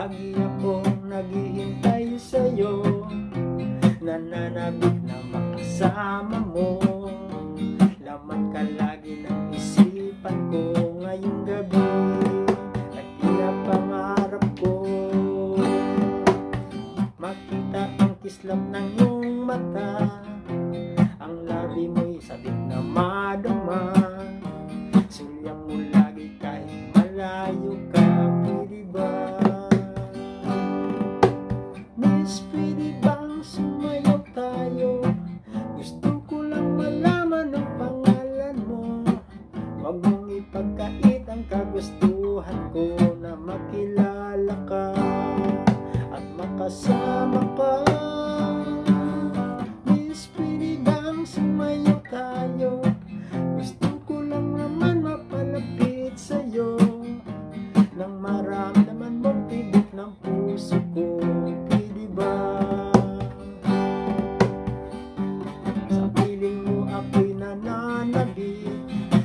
Lagi akong naghihintay sa'yo, nananabik na makasama mo. Laman ka lagi ng isipan ko ngayong gabi, at pinapangarap ko makita ang kislap ng iyong mata, ang labi mo'y sabik na madama. Sulyang mo lagi kahit malayo ka, pwede ba? Miss, pwede bang sumayaw tayo? Gusto ko lang malaman ang pangalan mo. Huwag mong ipagkait ang kagustuhan ko na makilala ka at makasama ka. Miss, pwede bang sumayaw tayo? Gusto ko lang naman mapalapit sa'yo, nang maramdaman mong tibok ng puso ko, pwede ba? Sa piling mo ako'y nananabik,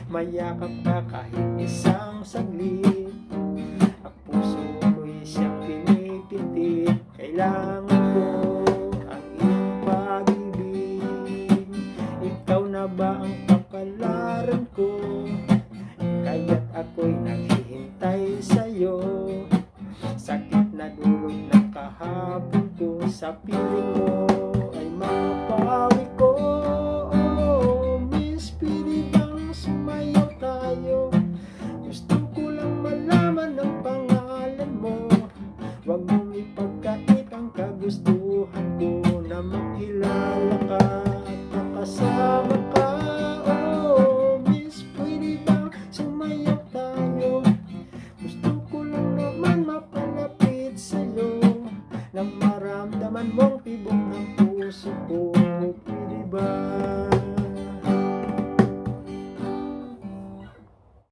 mayakap ka kahit isang saglit. Ang puso ko'y siyang pinipitit, kailangan ko ang iyong pag-ibig. Ikaw na ba ang kapalaran ko? Kaya't ako'y naghihintay sa'yo. Sakit na dulog ng kahapon ko, sa piling mo ay mapawi ko. Miss, pwede bang sumayaw tayo? Gusto ko lang malaman ang pangalan mo. Huwag mong ipagkait ang kagustuhan ko na makilala ka.